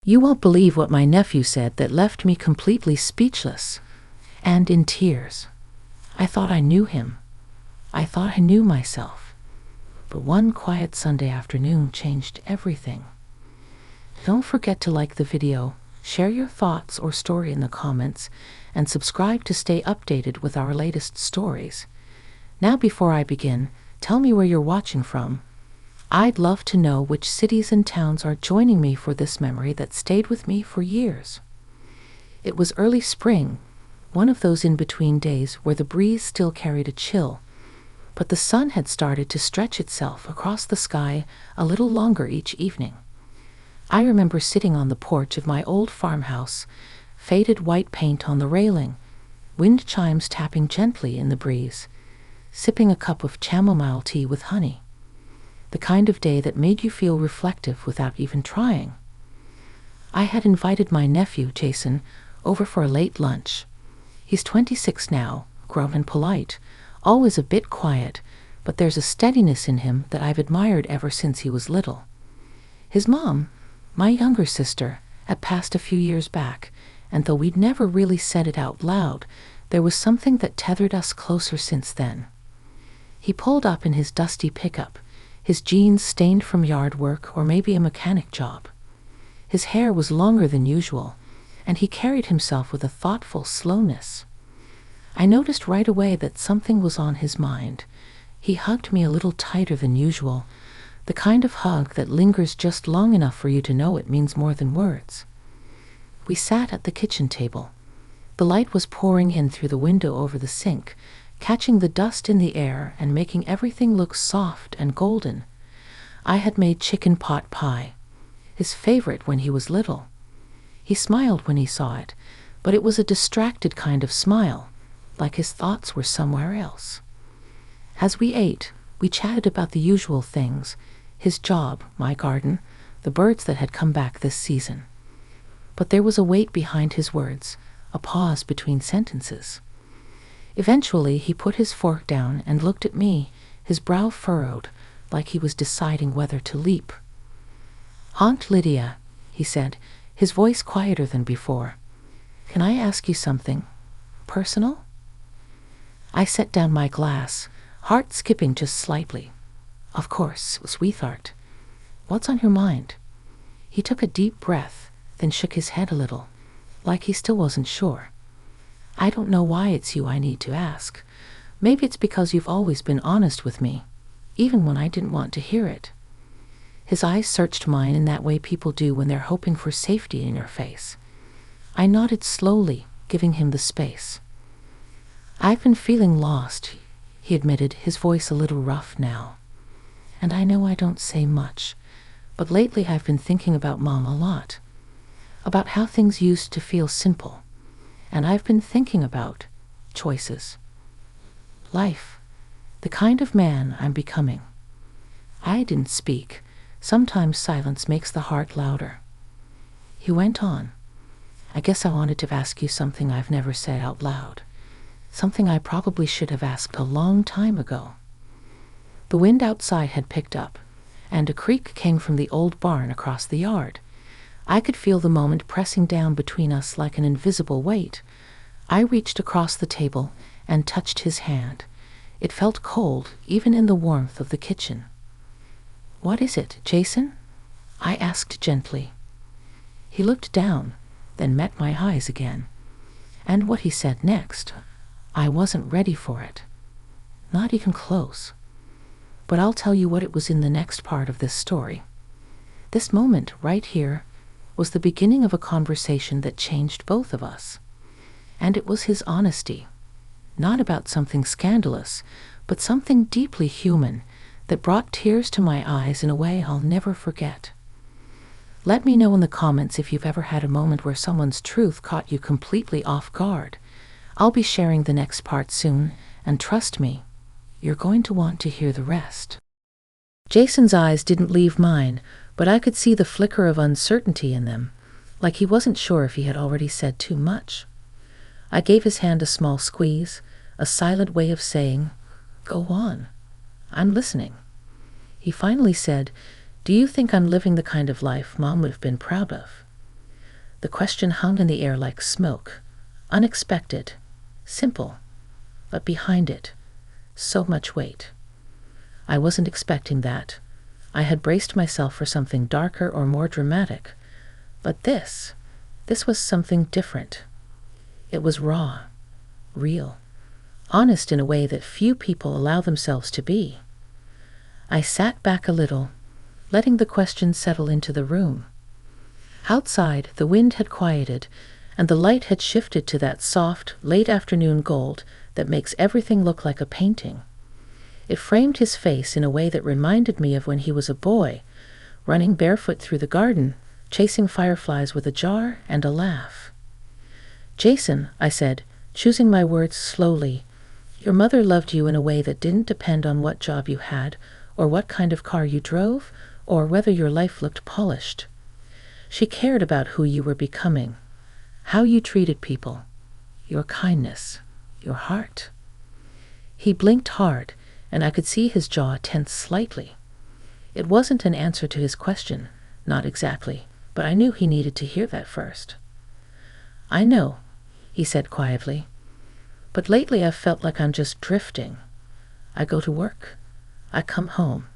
You won't believe what my nephew said that left me completely speechless and in tears. I thought I knew him. I thought I knew myself. But one quiet Sunday afternoon changed everything. Don't forget to like the video, share your thoughts or story in the comments, and subscribe to stay updated with our latest stories. Now before I begin, tell me where you're watching from. I'd love to know which cities and towns are joining me for this memory that stayed with me for years. It was early spring, one of those in-between days where the breeze still carried a chill, but the sun had started to stretch itself across the sky a little longer each evening. I remember sitting on the porch of my old farmhouse, faded white paint on the railing, wind chimes tapping gently in the breeze, sipping a cup of chamomile tea with honey. The kind of day that made you feel reflective without even trying. I had invited my nephew, Jason, over for a late lunch. He's 26 now, grown and polite, always a bit quiet, but there's a steadiness in him that I've admired ever since he was little. His mom, my younger sister, had passed a few years back, and though we'd never really said it out loud, there was something that tethered us closer since then. He pulled up in his dusty pickup, his jeans stained from yard work or maybe a mechanic job. His hair was longer than usual, and he carried himself with a thoughtful slowness. I noticed right away that something was on his mind. He hugged me a little tighter than usual, the kind of hug that lingers just long enough for you to know it means more than words. We sat at the kitchen table. The light was pouring in through the window over the sink, catching the dust in the air and making everything look soft and golden. I had made chicken pot pie, his favorite when he was little. He smiled when he saw it, but it was a distracted kind of smile, like his thoughts were somewhere else. As we ate, we chatted about the usual things, his job, my garden, the birds that had come back this season. But there was a weight behind his words, a pause between sentences. Eventually, he put his fork down and looked at me, his brow furrowed, like he was deciding whether to leap. "Aunt Lydia," he said, his voice quieter than before, "can I ask you something personal?" I set down my glass, heart skipping just slightly. "Of course, sweetheart. What's on your mind?" He took a deep breath, then shook his head a little, like he still wasn't sure. "I don't know why it's you I need to ask. Maybe it's because you've always been honest with me, even when I didn't want to hear it." His eyes searched mine in that way people do when they're hoping for safety in your face. I nodded slowly, giving him the space. "I've been feeling lost," he admitted, his voice a little rough now. "And I know I don't say much, but lately I've been thinking about Mom a lot, about how things used to feel simple. And I've been thinking about choices, life, the kind of man I'm becoming." I didn't speak. Sometimes silence makes the heart louder. He went on, "I guess I wanted to ask you something I've never said out loud, something I probably should have asked a long time ago." The wind outside had picked up, and a creak came from the old barn across the yard. I could feel the moment pressing down between us like an invisible weight. I reached across the table and touched his hand. It felt cold, even in the warmth of the kitchen. "What is it, Jason?" I asked gently. He looked down, then met my eyes again. And what he said next, I wasn't ready for it. Not even close. But I'll tell you what it was in the next part of this story. This moment, right here, was the beginning of a conversation that changed both of us. And it was his honesty, not about something scandalous, but something deeply human that brought tears to my eyes in a way I'll never forget. Let me know in the comments if you've ever had a moment where someone's truth caught you completely off guard. I'll be sharing the next part soon, and trust me, you're going to want to hear the rest. Jason's eyes didn't leave mine, but I could see the flicker of uncertainty in them, like he wasn't sure if he had already said too much. I gave his hand a small squeeze, a silent way of saying, "Go on. I'm listening." He finally said, "Do you think I'm living the kind of life Mom would have been proud of?" The question hung in the air like smoke, unexpected, simple, but behind it, so much weight. I wasn't expecting that. I had braced myself for something darker or more dramatic. But this was something different. It was raw, real, honest in a way that few people allow themselves to be. I sat back a little, letting the question settle into the room. Outside, the wind had quieted, and the light had shifted to that soft, late-afternoon gold that makes everything look like a painting. It framed his face in a way that reminded me of when he was a boy, running barefoot through the garden, chasing fireflies with a jar and a laugh. "Jason," I said, choosing my words slowly, "your mother loved you in a way that didn't depend on what job you had, or what kind of car you drove, or whether your life looked polished. She cared about who you were becoming, how you treated people, your kindness, your heart." He blinked hard, and I could see his jaw tense slightly. It wasn't an answer to his question, not exactly, but I knew he needed to hear that first. "I know," he said quietly, "but lately I've felt like I'm just drifting. I go to work. I come home.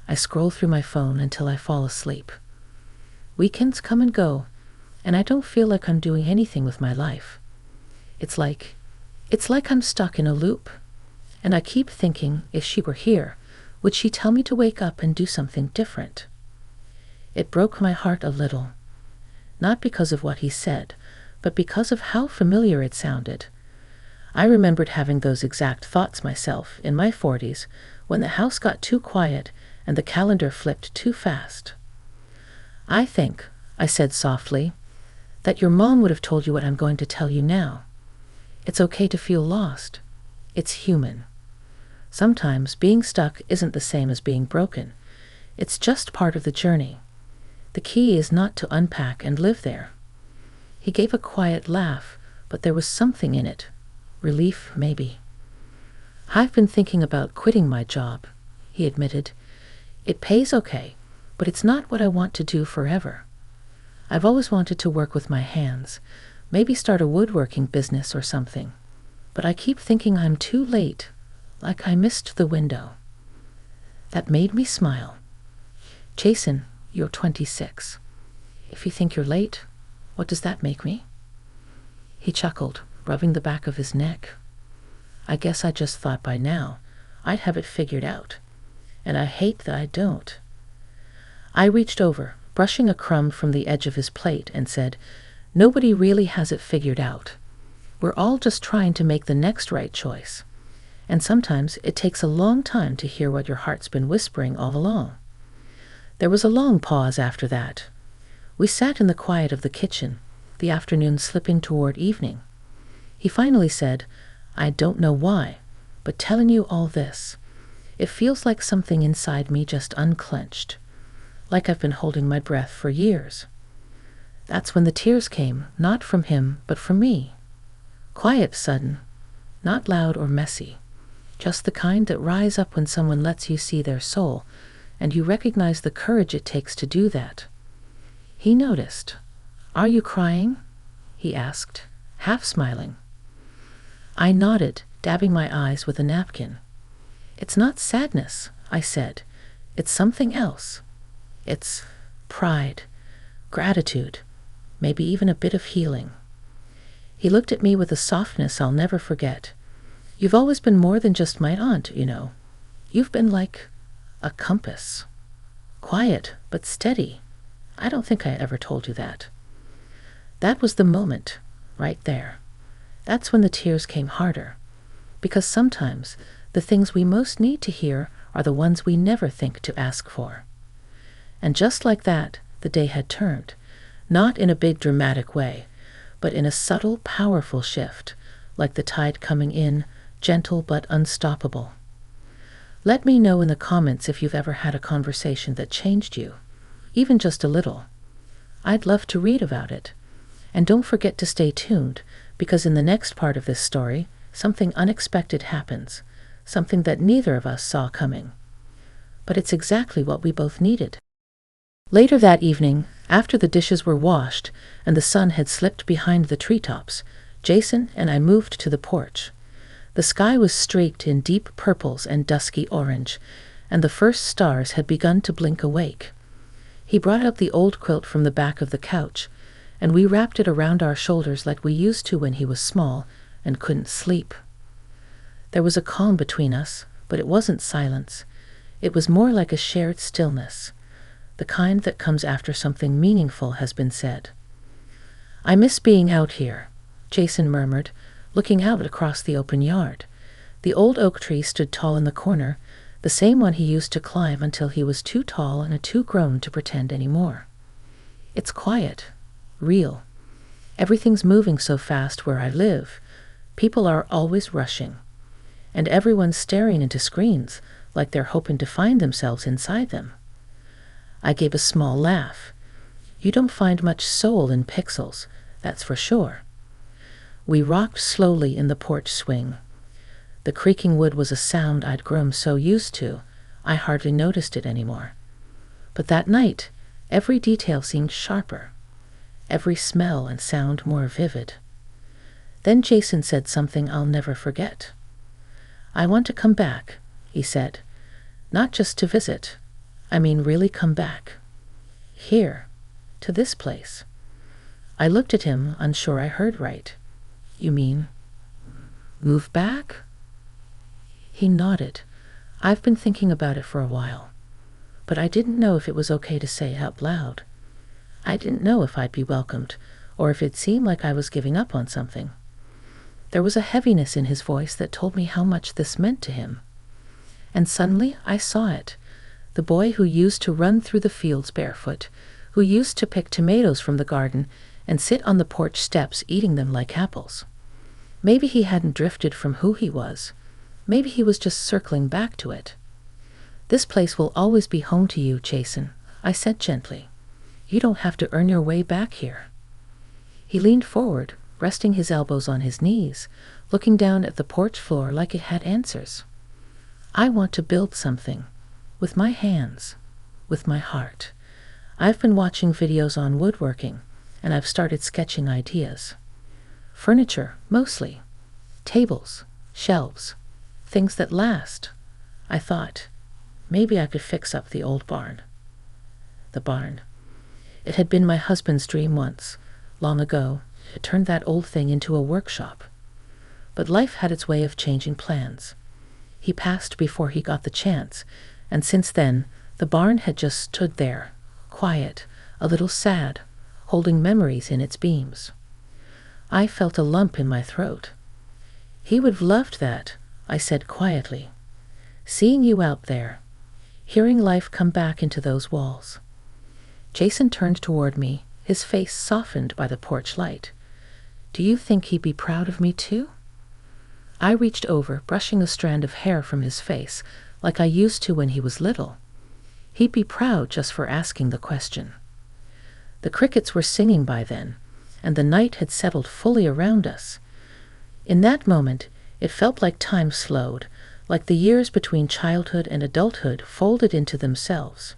I scroll through my phone until I fall asleep. Weekends come and go, and I don't feel like I'm doing anything with my life. It's like I'm stuck in a loop. And I keep thinking, if she were here, would she tell me to wake up and do something different?" It broke my heart a little, not because of what he said, but because of how familiar it sounded. I remembered having those exact thoughts myself in my 40s when the house got too quiet and the calendar flipped too fast. "I think," I said softly, "that your mom would have told you what I'm going to tell you now. It's okay to feel lost. It's human. Sometimes being stuck isn't the same as being broken. It's just part of the journey. The key is not to unpack and live there." He gave a quiet laugh, but there was something in it. Relief, maybe. "I've been thinking about quitting my job," he admitted. "It pays okay, but it's not what I want to do forever. I've always wanted to work with my hands, maybe start a woodworking business or something. But I keep thinking I'm too late, like I missed the window." That made me smile. "Jason, you're 26. If you think you're late, what does that make me?" He chuckled, rubbing the back of his neck. "I guess I just thought by now I'd have it figured out, and I hate that I don't." I reached over, brushing a crumb from the edge of his plate, and said, "Nobody really has it figured out. We're all just trying to make the next right choice. And sometimes it takes a long time to hear what your heart's been whispering all along." There was a long pause after that. We sat in the quiet of the kitchen, the afternoon slipping toward evening. He finally said, "I don't know why, but telling you all this, it feels like something inside me just unclenched, like I've been holding my breath for years." That's when the tears came, not from him, but from me. Quiet, sudden, not loud or messy, just the kind that rise up when someone lets you see their soul, and you recognize the courage it takes to do that. He noticed. "Are you crying?" he asked, half smiling. I nodded, dabbing my eyes with a napkin. "It's not sadness," I said. "It's something else. It's pride, gratitude, maybe even a bit of healing." He looked at me with a softness I'll never forget. "You've always been more than just my aunt, you know. You've been like a compass. Quiet, but steady. I don't think I ever told you that." That was the moment, right there. That's when the tears came harder. Because sometimes the things we most need to hear are the ones we never think to ask for. And just like that, the day had turned, not in a big dramatic way, but in a subtle, powerful shift, like the tide coming in, gentle but unstoppable. Let me know in the comments if you've ever had a conversation that changed you, even just a little. I'd love to read about it. And don't forget to stay tuned, because in the next part of this story, something unexpected happens, something that neither of us saw coming. But it's exactly what we both needed. Later that evening, after the dishes were washed and the sun had slipped behind the treetops, Jason and I moved to the porch. The sky was streaked in deep purples and dusky orange, and the first stars had begun to blink awake. He brought out the old quilt from the back of the couch, and we wrapped it around our shoulders like we used to when he was small and couldn't sleep. There was a calm between us, but it wasn't silence. It was more like a shared stillness, the kind that comes after something meaningful has been said. "I miss being out here," Jason murmured, looking out across the open yard. The old oak tree stood tall in the corner, the same one he used to climb until he was too tall and too grown to pretend anymore. "It's quiet, real. Everything's moving so fast where I live. People are always rushing. And everyone's staring into screens like they're hoping to find themselves inside them." I gave a small laugh. "You don't find much soul in pixels, that's for sure." We rocked slowly in the porch swing. The creaking wood was a sound I'd grown so used to, I hardly noticed it anymore. But that night, every detail seemed sharper, every smell and sound more vivid. Then Jason said something I'll never forget. "I want to come back," he said. "Not just to visit. I mean really come back. Here, to this place." I looked at him, unsure I heard right. "You mean move back?" He nodded. "I've been thinking about it for a while. But I didn't know if it was okay to say it out loud. I didn't know if I'd be welcomed, or if it'd seem like I was giving up on something." There was a heaviness in his voice that told me how much this meant to him. And suddenly I saw it. The boy who used to run through the fields barefoot, who used to pick tomatoes from the garden and sit on the porch steps eating them like apples. Maybe he hadn't drifted from who he was. Maybe he was just circling back to it. "This place will always be home to you, Jason," I said gently. "You don't have to earn your way back here." He leaned forward, resting his elbows on his knees, looking down at the porch floor like it had answers. "I want to build something. With my hands. With my heart. I've been watching videos on woodworking, and I've started sketching ideas. Furniture, mostly. Tables, shelves, things that last. I thought, maybe I could fix up the old barn." The barn. It had been my husband's dream once, long ago, to turn that old thing into a workshop. But life had its way of changing plans. He passed before he got the chance, and since then, the barn had just stood there, quiet, a little sad, holding memories in its beams. I felt a lump in my throat. "He would have loved that," I said quietly. "Seeing you out there, hearing life come back into those walls." Jason turned toward me, his face softened by the porch light. "Do you think he'd be proud of me too?" I reached over, brushing a strand of hair from his face, like I used to when he was little. He'd be proud just for asking the question. The crickets were singing by then, and the night had settled fully around us. In that moment, it felt like time slowed, like the years between childhood and adulthood folded into themselves.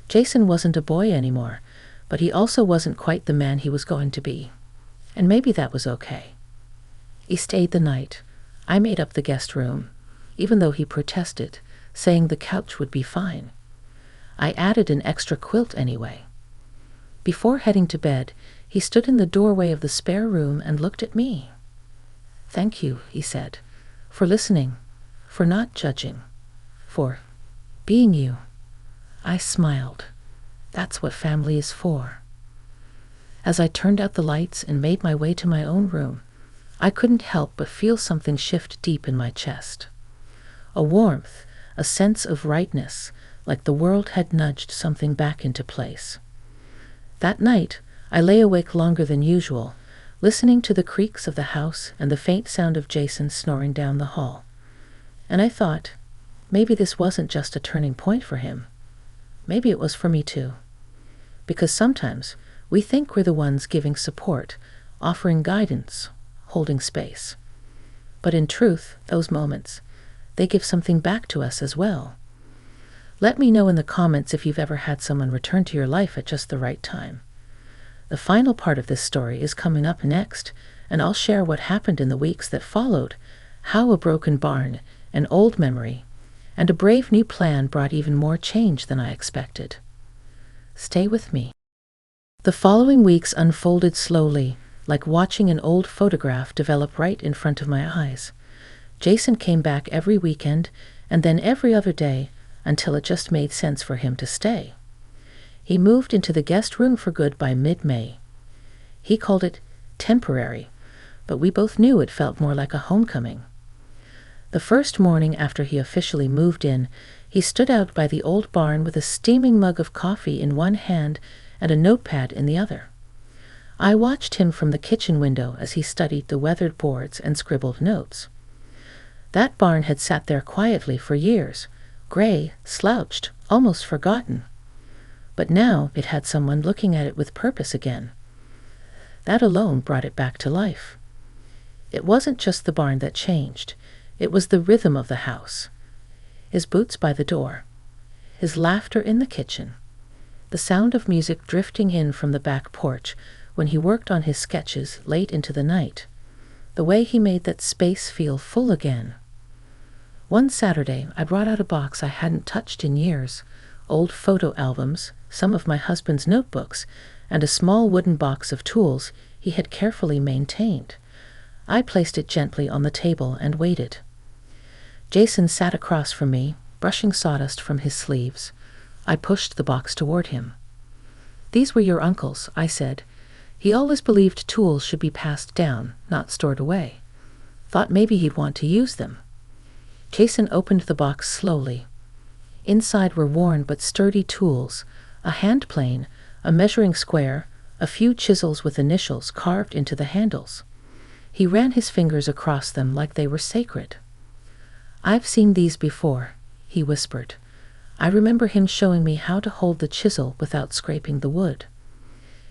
Jason wasn't a boy anymore, but he also wasn't quite the man he was going to be. And maybe that was okay. He stayed the night. I made up the guest room, even though he protested, saying the couch would be fine. I added an extra quilt anyway. Before heading to bed, he stood in the doorway of the spare room and looked at me. "Thank you," he said, "for listening, for not judging, for being you." I smiled. That's what family is for. As I turned out the lights and made my way to my own room, I couldn't help but feel something shift deep in my chest. A warmth, a sense of rightness, like the world had nudged something back into place. That night, I lay awake longer than usual, listening to the creaks of the house and the faint sound of Jason snoring down the hall. And I thought, maybe this wasn't just a turning point for him. Maybe it was for me too. Because sometimes we think we're the ones giving support, offering guidance, holding space. But in truth, those moments, they give something back to us as well. Let me know in the comments if you've ever had someone return to your life at just the right time. The final part of this story is coming up next, and I'll share what happened in the weeks that followed, how a broken barn, an old memory, and a brave new plan brought even more change than I expected. Stay with me. The following weeks unfolded slowly, like watching an old photograph develop right in front of my eyes. Jason came back every weekend, and then every other day, until it just made sense for him to stay. He moved into the guest room for good by mid-May. He called it temporary, but we both knew it felt more like a homecoming. The first morning after he officially moved in, he stood out by the old barn with a steaming mug of coffee in one hand and a notepad in the other. I watched him from the kitchen window as he studied the weathered boards and scribbled notes. That barn had sat there quietly for years, gray, slouched, almost forgotten. But now it had someone looking at it with purpose again. That alone brought it back to life. It wasn't just the barn that changed. It was the rhythm of the house. His boots by the door. His laughter in the kitchen. The sound of music drifting in from the back porch when he worked on his sketches late into the night. The way he made that space feel full again. One Saturday, I brought out a box I hadn't touched in years. Old photo albums, some of my husband's notebooks, and a small wooden box of tools he had carefully maintained. I placed it gently on the table and waited. Jason sat across from me, brushing sawdust from his sleeves. I pushed the box toward him. "These were your uncle's," I said. "He always believed tools should be passed down, not stored away. Thought maybe he'd want to use them." Jason opened the box slowly. Inside were worn but sturdy tools, a hand plane, a measuring square, a few chisels with initials carved into the handles. He ran his fingers across them like they were sacred. "I've seen these before," he whispered. I remember him showing me how to hold the chisel without scraping the wood.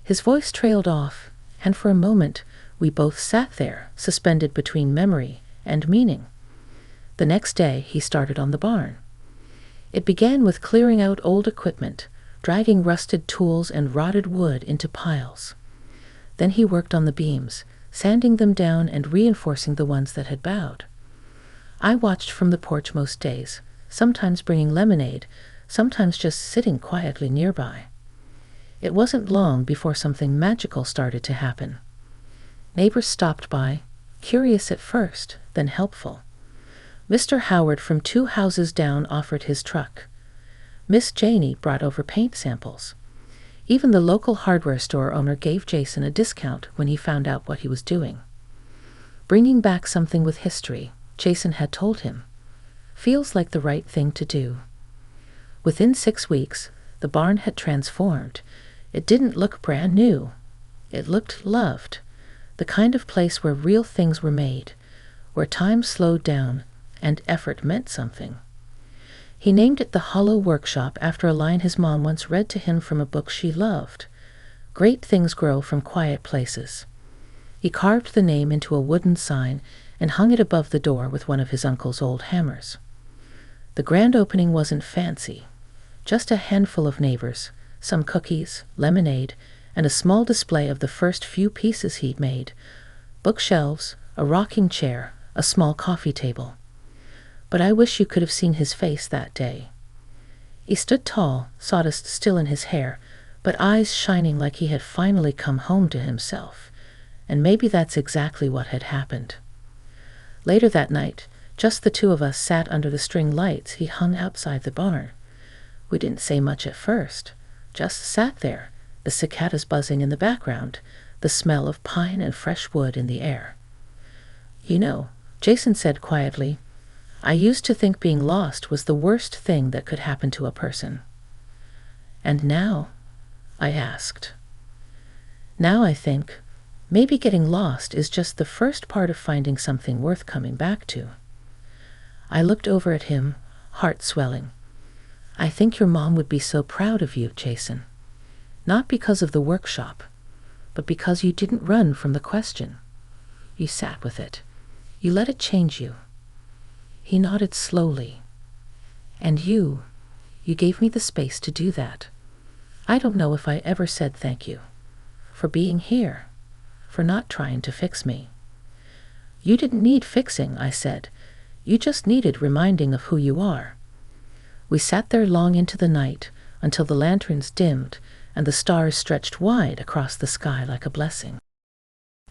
His voice trailed off, and for a moment we both sat there, suspended between memory and meaning. The next day he started on the barn. It began with clearing out old equipment, dragging rusted tools and rotted wood into piles. Then he worked on the beams, sanding them down and reinforcing the ones that had bowed. I watched from the porch most days, sometimes bringing lemonade, sometimes just sitting quietly nearby. It wasn't long before something magical started to happen. Neighbors stopped by, curious at first, then helpful. Mr. Howard from 2 houses down offered his truck. Miss Janey brought over paint samples. Even the local hardware store owner gave Jason a discount when he found out what he was doing. Bringing back something with history, Jason had told him. Feels like the right thing to do. Within 6 weeks, the barn had transformed. It didn't look brand new. It looked loved. The kind of place where real things were made, where time slowed down and effort meant something. He named it the Hollow Workshop after a line his mom once read to him from a book she loved. Great things grow from quiet places. He carved the name into a wooden sign and hung it above the door with one of his uncle's old hammers. The grand opening wasn't fancy. Just a handful of neighbors, some cookies, lemonade, and a small display of the first few pieces he'd made. Bookshelves, a rocking chair, a small coffee table. But I wish you could have seen his face that day. He stood tall, sawdust still in his hair, but eyes shining like he had finally come home to himself. And maybe that's exactly what had happened. Later that night, just the 2 of us sat under the string lights he hung outside the barn. We didn't say much at first, just sat there, the cicadas buzzing in the background, the smell of pine and fresh wood in the air. "You know," Jason said quietly, "I used to think being lost was the worst thing that could happen to a person." "And now?" I asked. "Now I think maybe getting lost is just the first part of finding something worth coming back to." I looked over at him, heart swelling. "I think your mom would be so proud of you, Jason. Not because of the workshop, but because you didn't run from the question. You sat with it. You let it change you." He nodded slowly. "And you You gave me the space to do that. I don't know if I ever said thank you. For being here. For not trying to fix me. You didn't need fixing, I said. You just needed reminding of who you are. We sat there long into the night, until the lanterns dimmed and the stars stretched wide across the sky like a blessing.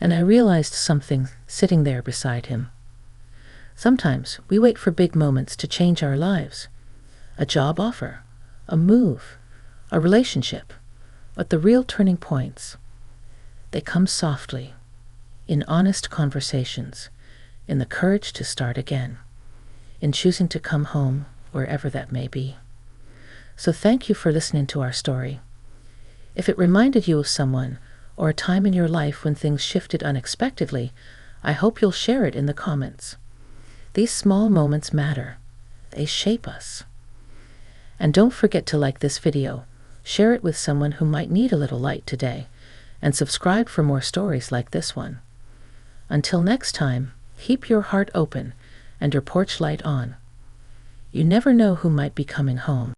And I realized something sitting there beside him. Sometimes we wait for big moments to change our lives. A job offer, a move, a relationship. But the real turning points, they come softly, in honest conversations, in the courage to start again, in choosing to come home wherever that may be. So thank you for listening to our story. If it reminded you of someone or a time in your life when things shifted unexpectedly, I hope you'll share it in the comments. These small moments matter. They shape us. And don't forget to like this video, share it with someone who might need a little light today, and subscribe for more stories like this one. Until next time, keep your heart open and your porch light on. You never know who might be coming home.